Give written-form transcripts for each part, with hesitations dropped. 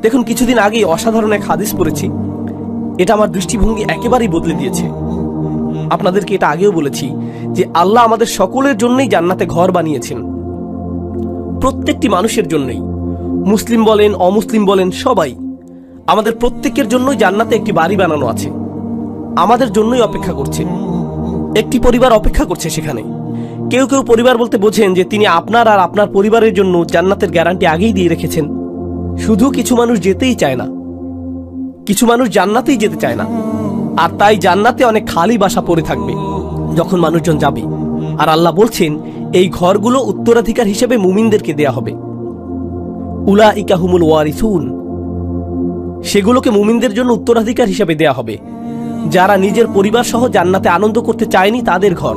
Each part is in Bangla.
দেখুন, কিছুদিন আগেই অসাধারণ এক হাদিস পড়েছি, এটা আমার দৃষ্টিভঙ্গি একেবারেই বদলে দিয়েছে। আপনাদেরকে এটা আগেও বলেছি যে আল্লাহ আমাদের সকলের জন্যই জান্নাতে ঘর বানিয়েছেন, প্রত্যেকটি মানুষের জন্যই, মুসলিম বলেন অমুসলিম বলেন সবাই, আমাদের প্রত্যেকের জন্যই জান্নাতে একটি বাড়ি বানানো আছে, আমাদের জন্যই অপেক্ষা করছে। একটি পরিবার অপেক্ষা করছে সেখানে। কেউ কেউ পরিবার বলতে বোঝেন যে তিনি আপনার আর আপনার পরিবারের জন্য জান্নাতের গ্যারান্টি আগেই দিয়ে রেখেছেন। শুধু কিছু মানুষ যেতেই চায় না, কিছু মানুষ জান্নাতেই যেতে চায় না, আর তাই জান্নাতে অনেক খালি বাসা পড়ে থাকবে যখন মানুষজন যাবে। আর আল্লাহ বলছেন এই ঘরগুলো উত্তরাধিকার হিসেবে মুমিনদেরকে দেয়া হবে। উলাইকা হুমুল ওয়ারিসুন, সেগুলোকে মুমিনদের জন্য উত্তরাধিকার হিসেবে দেয়া হবে, যারা নিজের পরিবার সহ জান্নাতে আনন্দ করতে চায়নি তাদের ঘর।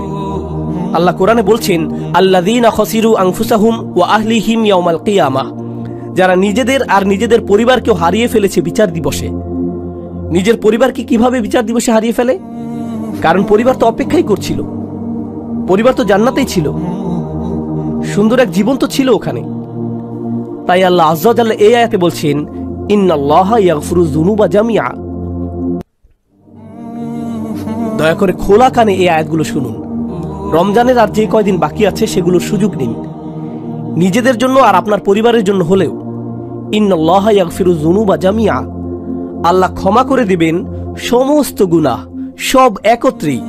আল্লাহ কোরআনে বলছেন আল্লাযীনা খাসিরু আনফুসাহুম ওয়া আহলিহিম ইয়াওমাল কিয়ামাহ, যারা নিজেদের আর নিজেদের পরিবারকেও হারিয়ে ফেলেছে বিচার দিবসে। নিজের পরিবারকে কিভাবে বিচার দিবসে হারিয়ে ফেলে? কারণ পরিবার তো অপেক্ষাই করছিল, পরিবার তো জান্নাতেই ছিল, সুন্দর এক জীবন তো ছিল ওখানে। তাই আল্লাহ আযজা ওয়া জাল্লা এই আয়াতে বলছেন ইন্নাল্লাহা ইয়াগফিরুয যুনুবা জামিআ। দয়া করে খোলা কানে এই আয়াতগুলো শুনুন। রমজানের আর যে কয়দিন বাকি আছে সেগুলোর সুযোগ নিন, নিজেদের জন্য আর আপনার পরিবারের জন্য হলেও। ইন্নাল্লাহা ইয়াগফিরুয যুনুবা জামিআ, আল্লাহ ক্ষমা করে দিবেন সমস্ত গুনাহ, সব একত্রেই।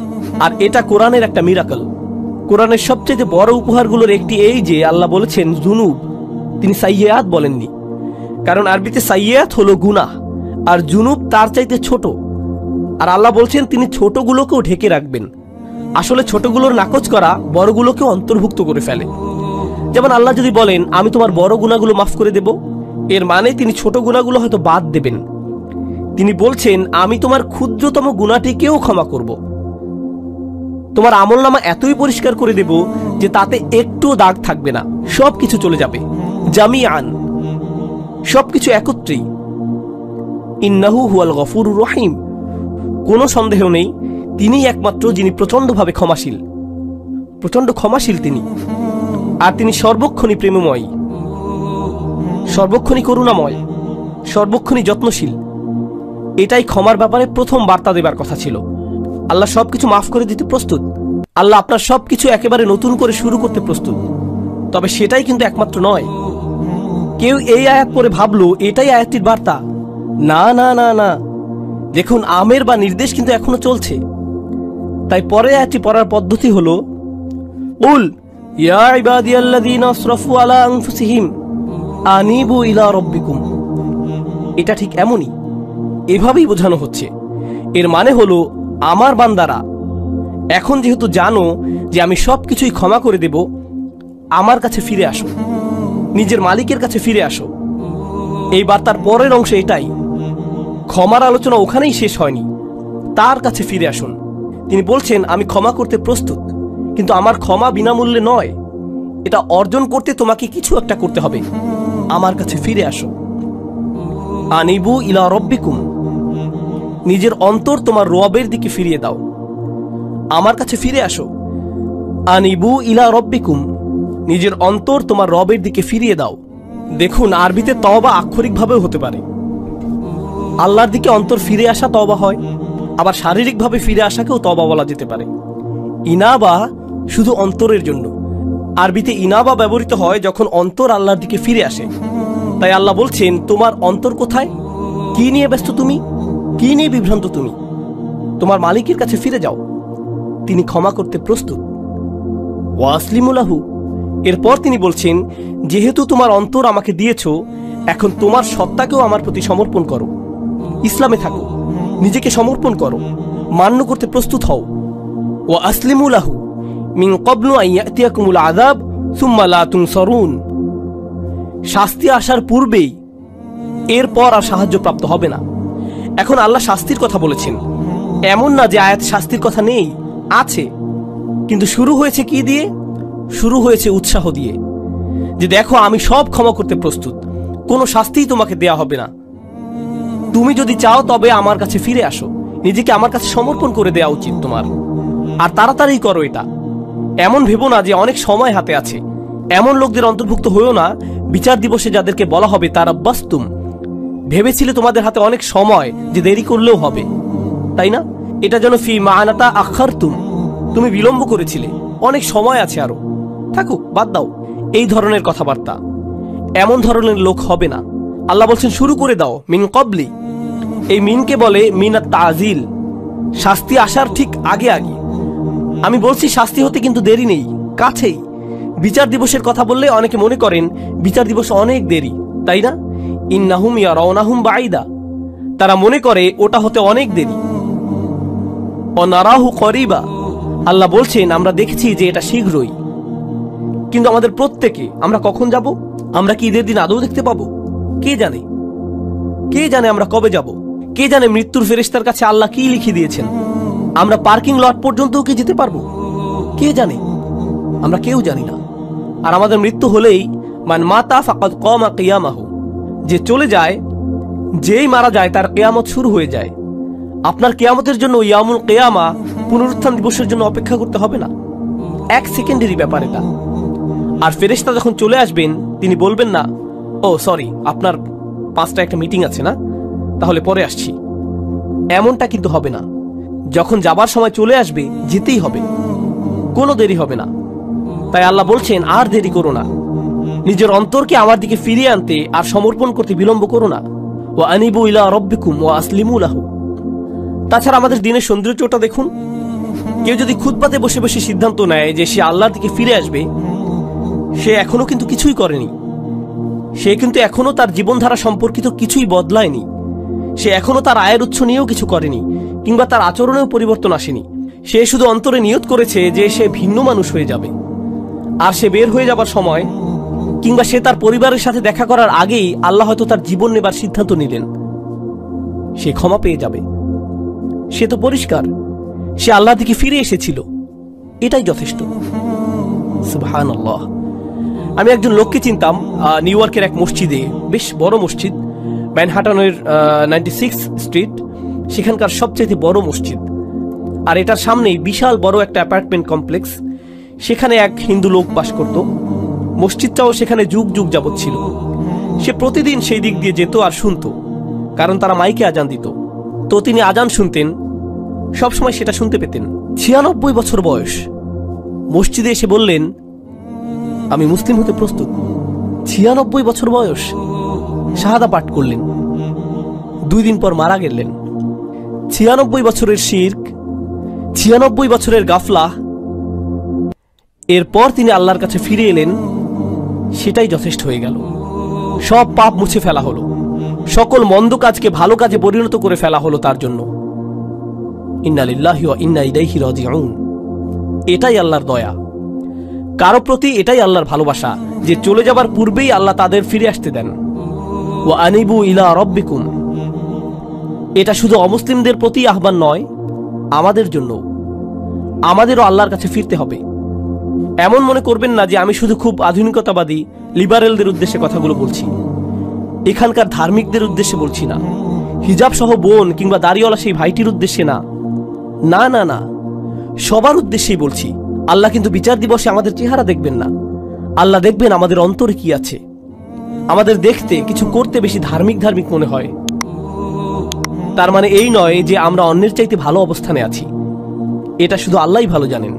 আর এটা কোরআনের একটা মিরাকল। কোরআনের সবচেয়ে বড় উপহারগুলোর একটি এই যে আল্লাহ বলেছেন জুনুব, তিনি সাইয়্যাত বলেননি। কারণ আরবিতে সাইয়্যাত হলো গুনাহ, আর জুনুব তার চাইতে ছোট। আর আল্লাহ বলছেন তিনি ছোটগুলোকেও ঢেকে রাখবেন। আসলে ছোটগুলোর নাকচ করা বড়গুলোকেও অন্তর্ভুক্ত করে ফেলে। যেমন আল্লাহ যদি বলেন আমি তোমার বড় গুনাহগুলো মাফ করে দেব, এর মানে তিনি ছোট গুনাহগুলো হয়তো বাদ দেবেন। তিনি বলছেন আমি তোমার ক্ষুদ্রতম গুনাহটিকেও ক্ষমা করব, তোমার আমলনামা এতই পরিষ্কার করে দেব যে তাতে একটু দাগ থাকবে না, সবকিছু চলে যাবে। জামিআন, সবকিছু একত্রেই। ইন্নাহু হুয়াল গফুরুর রহিম, কোনো সন্দেহ নেই তিনিই একমাত্র যিনি প্রচন্ডভাবে ক্ষমাশীল, প্রচন্ড ক্ষমাশীল তিনি। আর তিনি সর্বক্ষণই প্রেমময়, সর্বক্ষণই করুণাময়, সর্বক্ষণই যত্নশীল। এটাই ক্ষমার ব্যাপারে প্রথম বার্তা দেবার কথা ছিল। আল্লাহ সবকিছু মাফ করে দিতে প্রস্তুত, আল্লাহ আপনার সবকিছু একেবারে নতুন করে শুরু করতে প্রস্তুত। তবে সেটাই কিন্তু একমাত্র নয়। কেউ এই আয়াত পড়ে ভাবলো এটাই আয়াতটির বার্তা। না না না না, দেখুন আমের বা নির্দেশ কিন্তু এখনো চলছে। তাই পরে আয়াতটি পড়ার পদ্ধতি হলো উল ইয়া ইবাদিয়াল্লাযীনা আসরাফু আলা আনফুসিহিম আনিবু ইলা রাব্বিকুম। এটা ঠিক এমনই, এভাবেই বোঝানো হচ্ছে। এর মানে হলো আমার বান্দারা এখন যেহেতু জানো যে আমি সবকিছুই ক্ষমা করে দেব, আমার কাছে ফিরে আসো, নিজের মালিকের কাছে ফিরে আসো। এই বার্তার পরের অংশ এটাই। ক্ষমার আলোচনা ওখানেই শেষ হয়নি, তার কাছে ফিরে আসুন। তিনি বলছেন আমি ক্ষমা করতে প্রস্তুত, কিন্তু আমার ক্ষমা বিনামূল্যে নয়, এটা অর্জন করতে তোমাকে কিছু একটা করতে হবে। আমার কাছে ফিরে আসো। আনিবু ইলা রব্বিকুম, নিজের অন্তর তোমার রবের দিকে ফিরিয়ে দাও, আমার কাছে ফিরে আসো। আনিবু ইলা রব্বিকুম, নিজের অন্তর তোমার রবের দিকে ফিরিয়ে দাও। দেখুন আরবিতে তওবা আক্ষরিকভাবেও হতে পারে, আল্লাহর দিকে অন্তর ফিরে আসা তওবা হয়, আবার শারীরিকভাবে ফিরে আসাকেও তওবা বলা যেতে পারে। ইনাবা শুধু অন্তরের জন্য, আরবিতে ইনাবা ব্যবহৃত হয় যখন অন্তর আল্লাহর দিকে ফিরে আসে। তাই আল্লাহ বলছেন তোমার অন্তর কোথায়, কি নিয়ে ব্যস্ত তুমি, কি নিয়ে বিভ্রান্ত তুমি? তোমার মালিকের কাছে ফিরে যাও, তিনি ক্ষমা করতে প্রস্তুত। ওয়াসলিমু লাহু, এরপর তিনি বলছেন যেহেতু তোমার অন্তর আমাকে দিয়েছ, এখন তোমার সত্তাকেও আমার প্রতি সমর্পণ করো, ইসলামে থাকো, নিজেকে সমর্পণ করো, মান্য করতে প্রস্তুত হও। ওয়া আসলিমু লাহু মিন ক্বাবলু আন ইয়াতিয়াকুমুল আযাব সুম্মা লা তুনসারুন, শাস্তি আসার পূর্বেই এরপর আর সাহায্য প্রাপ্ত হবে না। এখন আল্লাহ শাস্তির কথা বলেছেন, এমন না যে আয়াত শাস্তির কথা নেই, আছে, কিন্তু শুরু হয়েছে কি দিয়ে? শুরু হয়েছে উৎসাহ দিয়ে, যে দেখো আমি সব ক্ষমা করতে প্রস্তুত, কোনো শাস্তিই তোমাকে দেয়া হবে না। তুমি যদি চাও তবে আমার কাছে ফিরে আসো, নিজেকে আমার কাছে সমর্পণ করে দেওয়া উচিত তোমার, আর তাড়াতাড়ি করো এটা। এমন ভেবো না যে অনেক সময় হাতে আছে, এমন লোকদের অন্তর্ভুক্ত হইও না বিচার দিবসে যাদেরকে বলা হবে তারা বাস্তুম, ভেবেছিলে তোমাদের হাতে অনেক সময় যে দেরি করলেও হবে, তাই না? এটা যেন ফি মা'নাতা আখারতুম, তুমি বিলম্ব করেছিলে, অনেক সময় আছে আরো, থাকুক, বাদ দাও। এই ধরনের কথাবার্তা, এমন ধরনের লোক হবে না। আল্লাহ বলছেন শুরু করে দাও মিন কবলি। এই মিনকে বলে মিনাত তাজিল, শাস্তি আসার ঠিক আগে আগে। আমি বলছি শাস্তি হতে কিন্তু দেরি নেই, কাছেই। বিচার দিবসের কথা বললে অনেকে মনে করেন বিচার দিবস অনেক দেরি, তাই না? ইন্নাহুম ইয়ারাউনাহুম বাঈদা, তারা মনে করে ওটা হতে অনেক দেরি। অনারাহু করিবা, আল্লাহ বলছেন আমরা দেখেছি যে এটা শীঘ্রই। কিন্তু আমাদের প্রত্যেকে আমরা কখন যাব? আমরা কি ঈদের দিন আদৌ দেখতে পাবো? কে জানে? কে জানে আমরা কবে যাব? কে জানে মৃত্যুর ফেরেশতার কাছে আল্লাহ কি লিখে দিয়েছেন? আমরা পার্কিং লট পর্যন্তও কি যেতে পারবো? কে জানে? আমরা কেউ জানি না। আর আমাদের মৃত্যু হলেই মান মাতা ফাকাদ কামা কিয়ামাহু, যে চলে যায়, যেই মারা যায় তার কিয়ামত শুরু হয়ে যায়। আপনার কিয়ামতের জন্য ইয়ামুল কিয়ামা, পুনরুত্থান দিবসের জন্য অপেক্ষা করতে হবে না, 1 সেকেন্ডেরই ব্যাপার এটা। আর ফেরেশতা যখন চলে আসবেন তিনি বলবেন না, ও সরি আপনার 5টা একটা মিটিং আছে না, তাহলে পরে আসছি। এমনটা কিন্তু হবে না। যখন যাবার সময় চলে আসবে যেতেই হবে, কোনো দেরি হবে না। তাই আল্লাহ বলছেন আর দেরি করো না, নিজের অন্তরকে আমার দিকে ফিরিয়ে আনতে আর সমর্পণ করতে বিলম্ব করো না। ওয়া আনিবু ইলা রাব্বিকুম ওয়া আসলিমু লাহু। তাছাড়া আমাদের দিনের সৌন্দর্যটা দেখুন। কেউ যদি খুতবাতে বসে বসে সিদ্ধান্ত নেয় যে সে আল্লাহর দিকে ফিরে আসবে, সে এখনো কিন্তু কিছুই করেনি। সে কিন্তু এখনো তার জীবনধারা সম্পর্কিত কিছুই বদলায়নি। সে এখনো তার আয়ের উৎস নিয়েও কিছু করেনি, কিংবা তার আচরণেও পরিবর্তন আসেনি। সে শুধু অন্তরে নিয়ত করেছে যে সে ভিন্ন মানুষ হয়ে যাবে। আর সে বের হয়ে যাবার সময়, কিংবা সে তার পরিবারের সাথে দেখা করার আগেই আল্লাহ হয়তো তার জীবন নেবার সিদ্ধান্ত নিলেন। সে ক্ষমা পেয়ে যাবে। সে তো পরিষ্কার, সে আল্লাহর দিকে ফিরে এসেছিল, এটাই যথেষ্ট। সুবহানাল্লাহ। আমি একজন লোককে চিনতাম নিউ ইয়র্কের এক মসজিদে, বেশ বড় মসজিদ, ম্যানহাটনের 96 স্ট্রিট, সেখানকার সবচেয়ে বড় মসজিদ। আর এটার সামনেই বিশাল বড় একটা অ্যাপার্টমেন্ট কমপ্লেক্স। সেখানে এক হিন্দু লোক বাস করত। মসজিদটাও সেখানে যুগ যুগ যাবৎ ছিল। সে প্রতিদিন সেই দিক দিয়ে যেত আর শুনত, কারণ তারা মাইকে আজান দিত। তো তিনি আজান শুনতেন, সবসময় সেটা শুনতে পেতেন। 96 বছর বয়স। মসজিদে এসে বললেন আমি মুসলিম হতে প্রস্তুত। 96 বছর বয়স। শাহাদা পাঠ করলেন। 2 দিন পর মারা গেলেন। 96 বছরের শিরক, 96 বছরের গাফলা। এরপর তিনি আল্লাহর কাছে ফিরে এলেন, সেটাই যথেষ্ট হয়ে গেল। সব পাপ মুছে ফেলা হলো, সকল মন্দ কাজকে ভালো কাজে পরিণত করে ফেলা হলো তার জন্য। ইন্না লিল্লাহি ওয়া ইন্না ইলাইহি রাজিউন। এটাই আল্লাহর দয়া, কারো প্রতি এটাই আল্লাহর ভালোবাসা, যে চলে যাবার পূর্বেই আল্লাহ তাদের ফিরে আসতে দেন। ওয়া আনিবু ইলা রাব্বিকুম। এটা শুধু অমুসলিমদের প্রতি আহ্বান নয়, আমাদের জন্য। আমাদেরও আল্লাহর কাছে ফিরতে হবে। এমন মনে করবেন না যে আমি শুধু খুব আধুনিকতাবাদী লিবারেলদের উদ্দেশ্যে কথাগুলো বলছি। এখানকার ধার্মিকদের উদ্দেশ্যে বলছি না, হিজাব সহ বোন কিংবা দাড়িওয়ালা সেই ভাইটির উদ্দেশ্যে না, না না না, সবার উদ্দেশ্যেই বলছি। আল্লাহ কিন্তু বিচার দিবসে আমাদের চেহারা দেখবেন না, আল্লাহ দেখবেন আমাদের অন্তরে কি আছে। আমাদের দেখতে কিছু করতে বেশি ধার্মিক ধার্মিক মনে হয়, তার মানে এই নয় যে আমরা অন্যের চাইতে ভালো অবস্থানে আছি। এটা শুধু আল্লাহই ভালো জানেন।